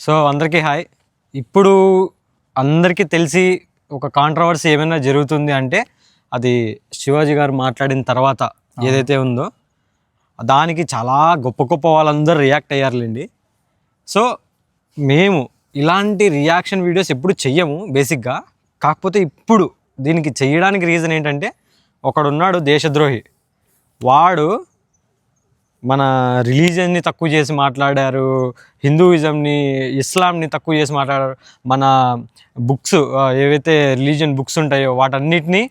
So అందరికీ hi. ఇప్పుడు అందరికీ తెలిసి ఒక కాంట్రవర్సీ ఏమైనా జరుగుతుంది అంటే అది శివాజీ గారు మాట్లాడిన తర్వాత ఏదైతే ఉందో దానికి చాలా గొప్ప గొప్ప వాళ్ళందరూ రియాక్ట్ అయ్యారులేండి. సో మేము ఇలాంటి రియాక్షన్ వీడియోస్ ఎప్పుడు చెయ్యము బేసిక్గా. కాకపోతే ఇప్పుడు దీనికి చెయ్యడానికి రీజన్ ఏంటంటే ఒకడున్నాడు దేశద్రోహి, వాడు మన రిలీజియన్ని తక్కువ చేసి మాట్లాడారు, హిందూయిజంని ఇస్లాంని తక్కువ చేసి మాట్లాడారు, మన బుక్స్ ఏవైతే రిలీజియన్ బుక్స్ ఉంటాయో వాటన్నిటినీ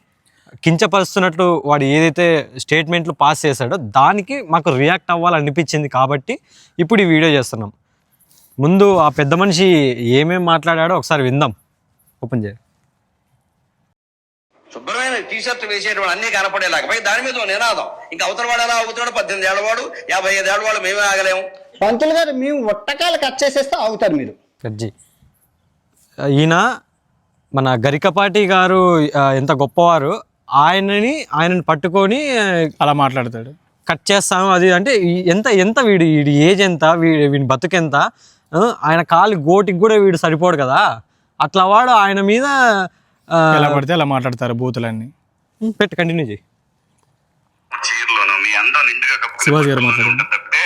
కించపరుస్తున్నట్లు వాడు ఏదైతే స్టేట్మెంట్లు పాస్ చేశాడో దానికి మాకు రియాక్ట్ అవ్వాలనిపించింది కాబట్టి ఇప్పుడు ఈ వీడియో చేస్తున్నాం. ముందు ఆ పెద్ద మనిషి ఏమేమి మాట్లాడాడో ఒకసారి విందాం. ఓపెన్ చేయండి. శుభ్రమైన టీషర్ట్ వేసేటువంటి అన్ని కనపడేలాగా పై దాని మీద నినాదం. ఇంకా అవతల వాడు ఎలా అవుతాడు, 18 ఏళ్ల వాడు 55 ఏళ్ల వాడు మేమే ఆగలేము. పంతులు గారు మేము ఒట్టకాయలు కట్ చేసేస్తే అవుతారు మీరు. కజ్జి ఈయన మన గరికపాటి గారు ఎంత గొప్పవారు, ఆయనని పట్టుకొని అలా మాట్లాడతాడు, కట్ చేస్తాము అది అంటే ఎంత ఎంత వీడి ఏజ్ ఎంత, వీడి బతుకెంత, ఆయన కాలు గోటికి కూడా వీడు సరిపోడు కదా. అట్లా వాడు ఆయన మీద ఎలా పడితే అలా మాట్లాడతారు బూతులన్నీ. పెట్టి కంటిన్యూ చేయి. మీ అందం నిండుగా శివాజీ గారు మాట్లాడు. తప్పితే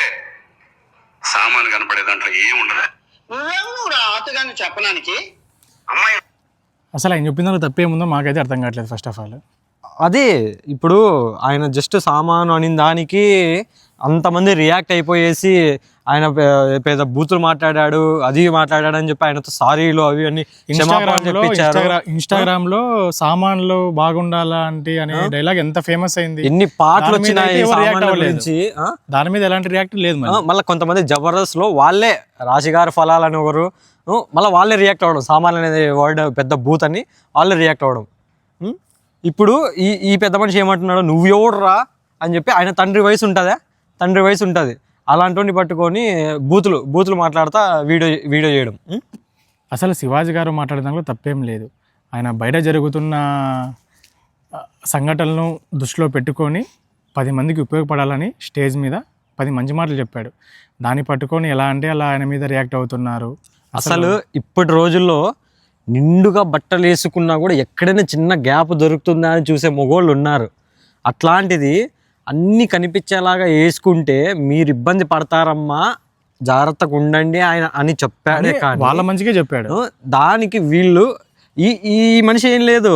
సామాను కనపడే దాంట్లో ఏముండదు. నువ్వేమో ఆతగాని చెప్పడానికి అమ్మాయి అసలు ఆయన చెప్పిన దానికి తప్పేముందో మాకైతే అర్థం కావట్లేదు. ఫస్ట్ ఆఫ్ ఆల్ అదే ఇప్పుడు ఆయన జస్ట్ సామాను అనిన దానికి అంతమంది రియాక్ట్ అయిపోయేసి ఆయన పెద్ద బూతులు మాట్లాడాడు, అది మాట్లాడాడు అని చెప్పి ఆయనతో సారీలు అవి అన్ని ఇన్స్టాగ్రామ్ లో సామాన్లు బాగుండాలా అంటే అనే డైలాగ్ ఎంత ఫేమస్ అయింది, ఎన్ని పాటలు వచ్చినాయి దాని మీద ఎలాంటి రియాక్ట్ లేదు. మళ్ళీ కొంతమంది జబర్దస్త్ లో వాళ్ళే రాశిగారి ఫలాలని ఒకరు మళ్ళీ వాళ్ళే రియాక్ట్ అవ్వడం, సామాన్లు అనేది వర్డ్ పెద్ద బూత్ అని వాళ్ళే రియాక్ట్ అవ్వడం. ఇప్పుడు ఈ పెద్ద మనిషి ఏమంటున్నాడు, నువ్వు ఎవడురా అని చెప్పి ఆయన తండ్రి వయసు ఉంటుంది అలాంటి పట్టుకొని బూతులు మాట్లాడుతా వీడియో చేయడం. అసలు శివాజీ గారు మాట్లాడడంలో తప్పేం లేదు. ఆయన బయట జరుగుతున్న సంఘటనలను దృష్టిలో పెట్టుకొని 10 మందికి ఉపయోగపడాలని స్టేజ్ మీద 10 మంచి మాటలు చెప్పాడు. దాన్ని పట్టుకొని ఎలా అంటే అలా ఆయన మీద రియాక్ట్ అవుతున్నారు. అసలు ఇప్పటి రోజుల్లో నిండుగా బట్టలు వేసుకున్నా కూడా ఎక్కడైనా చిన్న గ్యాప్ దొరుకుతుందా అని చూసే మగోళ్ళు ఉన్నారు. అట్లాంటిది అన్నీ కనిపించేలాగా వేసుకుంటే మీరు ఇబ్బంది పడతారమ్మా, జాగ్రత్తగా ఉండండి ఆయన అని చెప్పాడే, కానీ వాళ్ళ మంచిగా చెప్పాడు. దానికి వీళ్ళు ఈ మనిషి ఏం లేదు,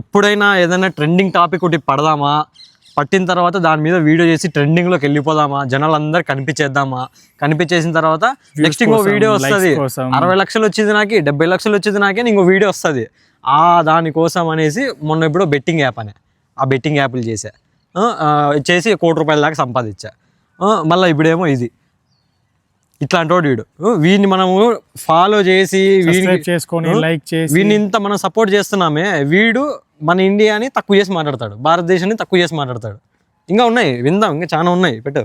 ఎప్పుడైనా ఏదైనా ట్రెండింగ్ టాపిక్ ఒకటి పట్టిన తర్వాత దాని మీద వీడియో చేసి ట్రెండింగ్లోకి వెళ్ళిపోదామా, జనాలందరూ కనిపించేసిన తర్వాత నెక్స్ట్ ఇంకో వీడియో వస్తుంది, 60 లక్షలు వచ్చింది నాకే, 70 లక్షలు వచ్చింది నాకే, ఇంకో వీడియో వస్తుంది. దానికోసం అనేసి మొన్న ఇప్పుడు బెట్టింగ్ యాప్ ఆ బెట్టింగ్ యాప్లు చేసి 1 కోటి రూపాయల దాకా సంపాదించా. మళ్ళీ ఇప్పుడేమో ఇది ఇట్లాంటి వాడు వీడిని మనము ఫాలో చేసి వీడిని ఇంత మనం సపోర్ట్ చేస్తున్నామే, వీడు మన ఇండియాని తక్కువ చేసి మాట్లాడతాడు, భారతదేశాన్ని తక్కువ చేసి మాట్లాడతాడు. ఇంకా ఉన్నాయి, విందాం, ఇంకా చాలా ఉన్నాయి, పెట్టు,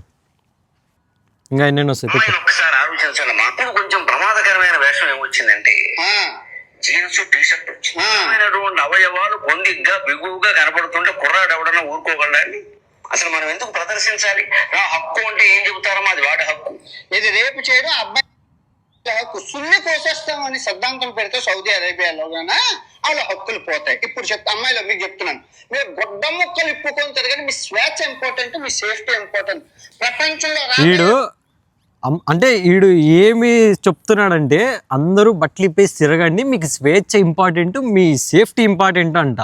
ఇంకా ఎన్నెన్నో వస్తాయి పెట్టు. ఒకసారి ఆలోచించండి. మాకు కొంచెం ప్రమాదకరమైన వేషం ఏమొచ్చిందంటే జీన్స్ టీషర్ట్ వచ్చినటువంటి అవయవాలు కొందిగ్గా బిగువుగా కనపడుతుంటే కుర్రాడు ఎవడన్నా ఊరుకోగలని. అసలు మనం ఎందుకు ప్రదర్శించాలి? హక్కు అంటే ఏం చెబుతారో అది వాడి హక్కు. ఇది రేపు చేయడం అబ్బాయి హక్కు. సున్ని కోసేస్తామని సిద్ధాంతం పెడితే సౌదీ అరేబియాలో వాళ్ళ హక్కులు పోతాయి. ఇప్పుడు అమ్మాయిలో మీకు చెప్తున్నాను, మీరు గొడ్డ ముక్కలు ఇప్పుకొని తిరగండి. మీ స్వేచ్ఛ ఇంపార్టెంట్, మీ సేఫ్టీ ఇంపార్టెంట్. ప్రపంచంలో అంటే వీడు ఏమి చెప్తున్నాడంటే అందరూ బట్టలు ఇప్పేసి తిరగండి, మీకు స్వేచ్ఛ ఇంపార్టెంట్, మీ సేఫ్టీ ఇంపార్టెంట్ అంట.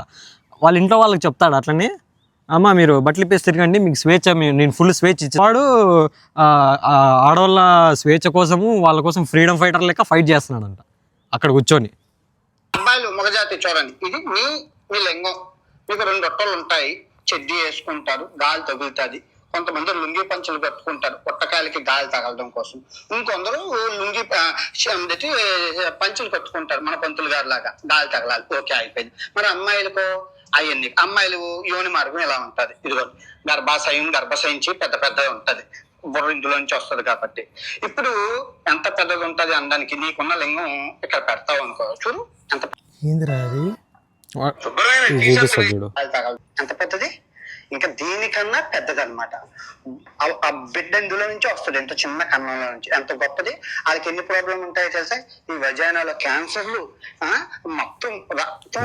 వాళ్ళ ఇంట్లో వాళ్ళకి చెప్తాడు అట్లనే, అమ్మ మీరు బట్టలు ఇప్పేసి తిరగండి, మీకు స్వేచ్ఛ, నేను ఫుల్ స్వేచ్ఛ ఇచ్చి. వాడు ఆడవాళ్ళ స్వేచ్ఛ కోసము వాళ్ళ కోసం ఫ్రీడమ్ ఫైటర్ లెక్క ఫైట్ చేస్తున్నాడంట అక్కడ కూర్చొని. అబ్బాయిలు మగజాతి చూడండి, ఇది మీ లింగం. మీకు 2 రొట్టెలు ఉంటాయి, చెడ్డీ వేసుకుంటారు, గాలి తగులుతుంది. కొంతమంది లుంగి పంచులు కట్టుకుంటారు పుట్టకాయలకి గాలి తగలడం కోసం. ఇంకొందరు లుంగి పంచులు కట్టుకుంటారు మన పంతులు గారి లాగా, గాలి తగలాలి. ఓకే, అయిపోయింది. మరి అమ్మాయిలకు అవన్నీ, అమ్మాయిలు యోని మార్గం ఎలా ఉంటుంది, ఇదిగో గర్భశయించి పెద్దగా ఉంటది, బుర్ర ఇందులోంచి వస్తుంది కాబట్టి. ఇప్పుడు ఎంత పెద్దగా ఉంటది అనడానికి నీకున్న లింగం ఇక్కడ పెడతావు అనుకో, చూడు ఎంత శుభ్రమైన ఎంత పెద్దది. ఇంకా దీనికన్నా పెద్దదన్నమాట. ఆ బిడ్డ ఇందులో నుంచి వస్తుంది, ఎంత చిన్న కన్నంలో నుంచి. ఎంత గొప్పది. వాళ్ళకి ఎన్ని ప్రాబ్లం ఉంటాయో తెలుసా? ఈ వజానాలో క్యాన్సర్లు, మొత్తం రక్తం.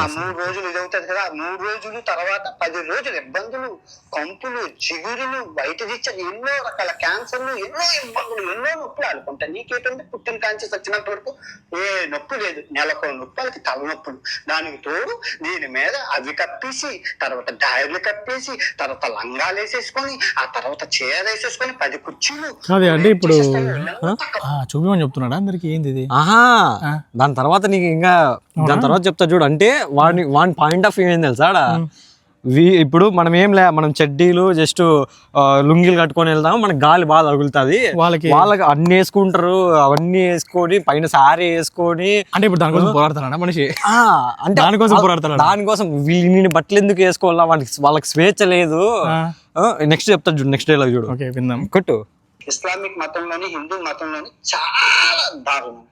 ఆ 3 రోజులు ఇది అవుతుంది కదా, 3 రోజులు తర్వాత 10 రోజులు ఇబ్బందులు, కంపులు, చిగురులు, బయట తెచ్చారు, ఎన్నో రకాల క్యాన్సర్లు, ఎన్నో ఇబ్బందులు, ఎన్నో నొప్పులు ఆడుకుంటాయి. నీకేంటంటే పుట్టిన కాంచి వచ్చినంత వరకు ఏ నొప్పి లేదు. నెలకు నొప్పి, వాళ్ళకి తలనొప్పులు. దానికి తోడు దీని మీద అవి కప్పేసి, తర్వాత డైర్లు కప్పేసి, తర్వాత లంగాలు వేసేసుకొని, ఆ తర్వాత చీర వేసేసుకొని 10 కుర్చీలు. అదే అంటే ఇప్పుడు చూపించమని చెప్తున్నాడా అందరికి ఏంది ఇది? ఆహా, దాని తర్వాత నీకు ఇంకా దాని తర్వాత చెప్తా చూడు. అంటే వాడి పాయింట్ ఆఫ్ వ్యూ ఏం తెలుసా? ఇప్పుడు మనం ఏం లే, మనం చెడ్డీలు జస్ట్ లుంగీలు కట్టుకొని వెళ్దాం, మనకి గాలి బాగా తగులుతుంది. వాళ్ళకి అన్ని వేసుకుంటారు, అవన్నీ వేసుకొని పైన సారీ వేసుకొని. అంటే ఇప్పుడు దానికోసం పోరాడతాడా మనిషి? అంటే దానికోసం పోరాడతాడు. దానికోసం వీళ్ళని బట్టలు ఎందుకు వేసుకోవాలా, వాళ్ళకి స్వేచ్ఛ లేదు. నెక్స్ట్ చెప్తా చూడు, నెక్స్ట్ డైలాగ్ చూడు. ఓకే, విందాం. కొట్టు. ఇస్లామిక్ మతంలోని, హిందూ మతంలోని చాలా దారుణం.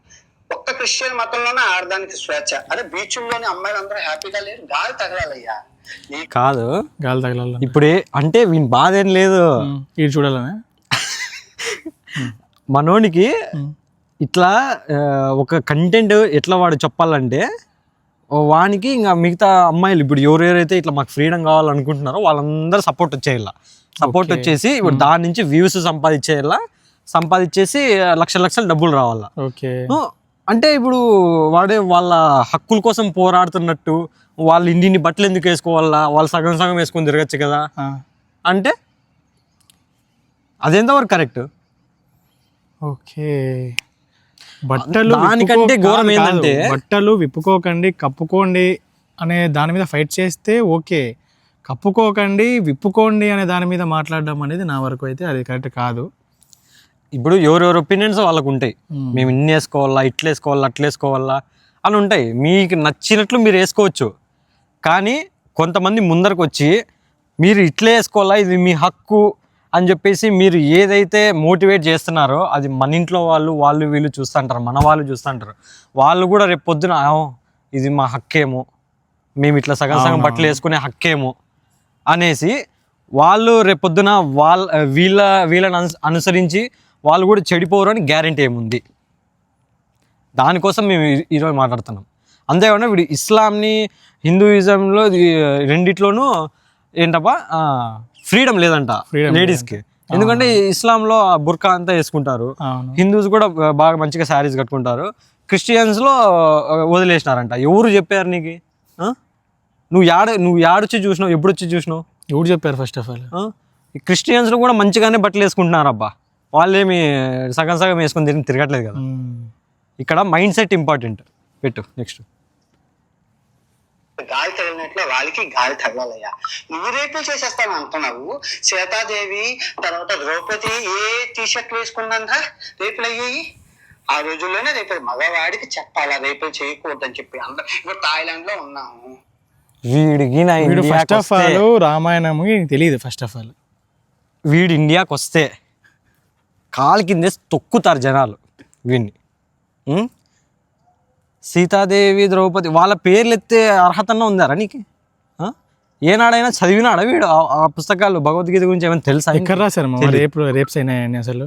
ఒక్క క్రిస్టియన్ మతంలోనే ఆడదానికి స్వేచ్ఛ. అరే బీచ్ల్లోని అమ్మాయిలు అందరూ హ్యాపీగా లేరు, గాలి తగలాలయ్యా. కాదు, గాలి తగలాలి. ఇప్పుడే అంటే వీని బాధ ఏం లేదు, ఇది చూడాలనే మనోనికి ఇట్లా ఒక కంటెంట్ ఎట్లా వాడు చెప్పాలంటే వానికి ఇంకా మిగతా అమ్మాయిలు ఇప్పుడు ఎవరెవరైతే ఇట్లా మాకు ఫ్రీడమ్ కావాలనుకుంటున్నారో వాళ్ళందరూ సపోర్ట్ వచ్చేసి ఇప్పుడు దాని నుంచి వ్యూస్ సంపాదించేసి లక్షల డబ్బులు రావాలా. ఓకే, అంటే ఇప్పుడు వాడే వాళ్ళ హక్కుల కోసం పోరాడుతున్నట్టు, వాళ్ళు ఇన్ని బట్టలు ఎందుకు వేసుకోవాలా, వాళ్ళు సగం సగం వేసుకొని తిరగచ్చు కదా అంటే అదెంతవరకు కరెక్ట్? ఓకే, బట్టలు దానికంటే ఘోరం ఏంటంటే బట్టలు విప్పుకోకండి, కప్పుకోండి అనే దాని మీద ఫైట్ చేస్తే ఓకే, కప్పుకోకండి విప్పుకోండి అనే దాని మీద మాట్లాడడం అనేది నా వరకు అయితే అది కరెక్ట్ కాదు. ఇప్పుడు ఎవరెవరి ఒపీనియన్స్ వాళ్ళకు ఉంటాయి. మేము ఇన్ని వేసుకోవాలా, ఇట్లా వేసుకోవాలా, అట్లా వేసుకోవాలా అని ఉంటాయి. మీకు నచ్చినట్లు మీరు వేసుకోవచ్చు. కానీ కొంతమంది ముందరకు వచ్చి మీరు ఇట్లా వేసుకోవాలా, ఇది మీ హక్కు అని చెప్పేసి మీరు ఏదైతే మోటివేట్ చేస్తున్నారో అది మన ఇంట్లో వాళ్ళు వీళ్ళు చూస్తుంటారు, మన వాళ్ళు చూస్తుంటారు. వాళ్ళు కూడా రేపు పొద్దున ఇది మా హక్కేమో, మేము ఇట్లా సగం బట్టలు వేసుకునే హక్కేమో అనేసి వాళ్ళు రేపు పొద్దున వీళ్ళని అనుసరించి వాళ్ళు కూడా చెడిపోరు అని గ్యారెంటీ ఏముంది? దానికోసం మేము ఈరోజు మాట్లాడుతున్నాం. అంతేకాకుండా వీడు ఇస్లాంని, హిందూయిజంలో రెండిట్లోనూ ఏంటప్పా ఫ్రీడమ్ లేదంట లేడీస్కి. ఎందుకంటే ఇస్లాంలో బుర్కా అంతా వేసుకుంటారు, హిందూస్ కూడా బాగా మంచిగా శారీస్ కట్టుకుంటారు, క్రిస్టియన్స్లో వదిలేసినారంట. ఎవరు చెప్పారు నీకు? నువ్వు యాడొచ్చి చూసినావు, ఎప్పుడు వచ్చి చూసినావు? ఎవరు చెప్పారు? ఫస్ట్ ఆఫ్ ఆల్ క్రిస్టియన్స్లో కూడా మంచిగానే బట్టలు వేసుకుంటున్నారు అబ్బా, వాళ్ళేమి సగం వేసుకొని తిరగట్లేదు కదా. ఇక్కడ మైండ్ సెట్ ఇంపార్టెంట్. పెట్టు నెక్స్ట్. గాలి తగిలినట్లు వాళ్ళకి గాలి తగలాలయ్యా. నువ్వు రేపులు చేసేస్తాను అంటున్నావు. సీతాదేవి తర్వాత ద్రౌపది ఏ టీషర్ట్లు వేసుకున్నారా రేపులు అయ్యాయి? ఆ రోజుల్లోనే రేపు మగవాడికి చెప్పాలా రేపులు చేయకూడదని చెప్పి. అందరూ ఇప్పుడు థాయిలాండ్ లో ఉన్నాము. వీడు ఫస్ట్ ఆఫ్ ఆల్ రామాయణము తెలియదు. ఫస్ట్ ఆఫ్ ఆల్ వీడు ఇండియాకి వస్తే కాలు కిందే తొక్కుతారు జనాలు వీడిని. సీతాదేవి, ద్రౌపది వాళ్ళ పేర్లు ఎత్తే అర్హతన్నా ఉందారా నీకు? ఏనాడైనా చదివినాడా వీడు ఆ పుస్తకాలు? భగవద్గీత గురించి ఏమైనా తెలుసా? ఎక్కడ రాశారు రేప్స్ అయినాయని అసలు?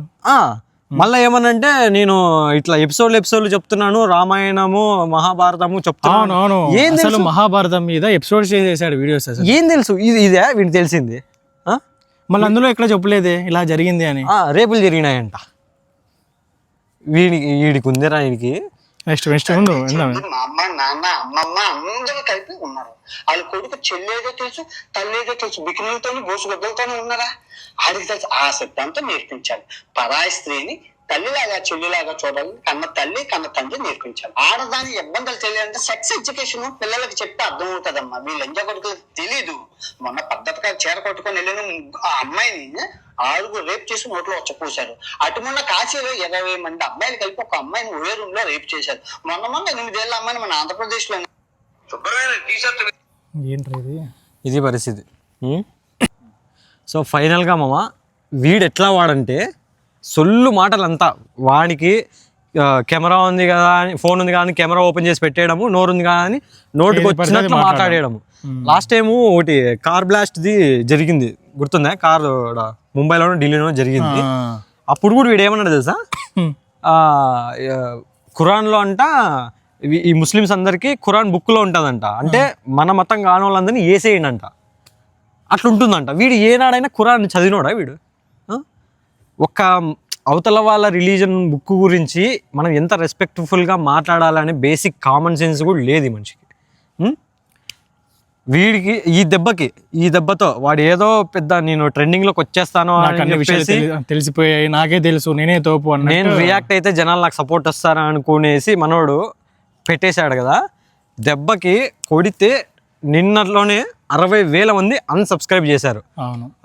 మళ్ళీ ఏమనంటే నేను ఇట్లా ఎపిసోడ్లు చెప్తున్నాను, రామాయణము మహాభారతము చెప్తున్నాను. ఏం తెలుసు మహాభారతం మీద ఎపిసోడ్స్ చేశాడు వీడియోస్. అసలు ఏం తెలుసు? ఇదే వీడికి తెలిసింది. మళ్ళీ అందులో ఎక్కడ చెప్పలేదే ఇలా జరిగింది అని. రేపులు జరిగినాయంట వీడికి ఉందిరా. వీడికి నెక్స్ట్ ముందు మా అమ్మ, నాన్న, అమ్మమ్మ అందరూ కలిపి ఉన్నారు. వాళ్ళ కొడుకు చెల్లేదో తెలుసు, తల్లేదో తెలుసు, బికినీలతోని బోసుగొద్దలతోనే ఉన్నారా? ఆడికి తెలుసు. ఆ శబ్దంతో నేర్పించాలి. పరాయి స్త్రీని తల్లిలాగా చెల్లిలాగా చూడాలి. కన్న తల్లి కన్న తండ్రి నేర్పించాలి. ఆడదాని ఇబ్బందులు తెలియాలంటే సెక్స్ ఎడ్యుకేషన్ పిల్లలకి చెప్తే అర్థం అవుతుందమ్మా. వీళ్ళు ఎంజా కొడుకులకు తెలీదు. మొన్న పద్ధతిగా చీర కొట్టుకొని వెళ్ళిన ఆ అమ్మాయిని 6 రేప్ చేసి నోట్లో వచ్చపోసారు. అటుమున్న కాశీలో 20 మంది అబ్బాయిలు కలిపి ఒక అమ్మాయిని ఒకే రూమ్ లో రేప్ చేశారు. మొన్న 8 ఏళ్ళ అమ్మాయిని మన ఆంధ్రప్రదేశ్ లో. ఇది పరిస్థితి. సో ఫైనల్గా మామ వీడు ఎట్లా వాడంటే సొల్లు మాటలంతా వాడికి కెమెరా ఉంది కదా అని, ఫోన్ ఉంది కదా అని కెమెరా ఓపెన్ చేసి పెట్టేయడము, నోరు ఉంది కదా అని నోటికి వచ్చినట్లు మాట్లాడేయడము. లాస్ట్ టైము ఒకటి కార్ బ్లాస్ట్ది జరిగింది గుర్తుందా? కార్ ముంబైలోనో ఢిల్లీలోనో జరిగింది. అప్పుడు కూడా వీడు ఏమన్నాడు తెలుసా, ఖురాన్లో అంట ఈ ముస్లిమ్స్ అందరికీ ఖురాన్ బుక్లో ఉంటుందంట, అంటే మన మతం కాని వాళ్ళందరినీ వేసేయండి అంట, అట్లా ఉంటుందంట. వీడు ఏనాడైనా ఖురాన్ చదివినోడా వీడు? ఒక అవతల వాళ్ళ రిలీజన్ బుక్ గురించి మనం ఎంత రెస్పెక్ట్ఫుల్గా మాట్లాడాలనే బేసిక్ కామన్ సెన్స్ కూడా లేదు ఈ మనిషికి. వీడికి ఈ దెబ్బతో వాడు ఏదో పెద్ద నేను ట్రెండింగ్లోకి వచ్చేస్తాను అని చెప్పేసి తెలిసిపోయాయి, నాకే తెలుసు, నేనే తోపు అని నేను రియాక్ట్ అయితే జనాలు నాకు సపోర్ట్ వస్తారా అనుకునేసి మనోడు పెట్టేశాడు కదా. దెబ్బకి కొడితే నిన్నట్లోనే 60,000 మంది అన్సబ్స్క్రైబ్ చేశారు,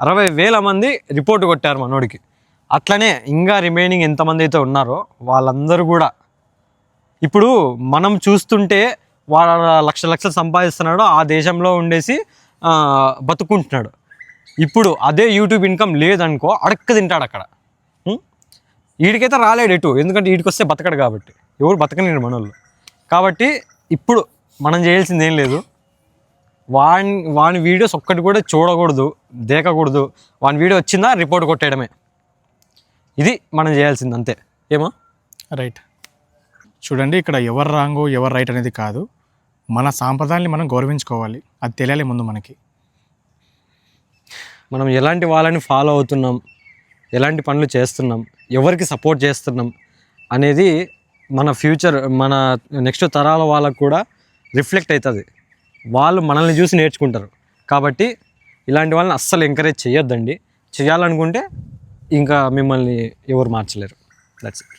60,000 మంది రిపోర్ట్ కొట్టారు మనోడికి. అట్లనే ఇంకా రిమైనింగ్ ఎంతమంది అయితే ఉన్నారో వాళ్ళందరూ కూడా ఇప్పుడు మనం చూస్తుంటే వాడు లక్షలు సంపాదిస్తున్నాడు, ఆ దేశంలో ఉండేసి బతుకుంటున్నాడు. ఇప్పుడు అదే యూట్యూబ్ ఇన్కమ్ లేదనుకో అడక్క తింటాడు అక్కడ. వీడికైతే రాలేడు ఎటు, ఎందుకంటే వీడికి వస్తే బతకడు కాబట్టి, ఎవరు బతకలేరు మనోళ్ళు. కాబట్టి ఇప్పుడు మనం చేయాల్సింది ఏం లేదు, వాని వీడియోస్ ఒక్కటి కూడా చూడకూడదు, దేకకూడదు. వాని వీడియో వచ్చిందా రిపోర్ట్ కొట్టేయడమే, ఇది మనం చేయాల్సింది అంతే. ఏమో రైట్. చూడండి, ఇక్కడ ఎవరు రాంగో ఎవరు రైట్ అనేది కాదు, మన సాంప్రదాయాన్ని మనం గౌరవించుకోవాలి, అది తెలియాలి ముందు మనకి. మనం ఎలాంటి వాళ్ళని ఫాలో అవుతున్నాం, ఎలాంటి పనులు చేస్తున్నాం, ఎవరికి సపోర్ట్ చేస్తున్నాం అనేది మన ఫ్యూచర్, మన నెక్స్ట్ తరాల వాళ్ళకు కూడా రిఫ్లెక్ట్ అవుతుంది. వాళ్ళు మనల్ని చూసి నేర్చుకుంటారు. కాబట్టి ఇలాంటి వాళ్ళని అస్సలు ఎంకరేజ్ చేయొద్దండి. చేయాలనుకుంటే ఇంకా మిమ్మల్ని ఎవరు మార్చలేరు. That's it.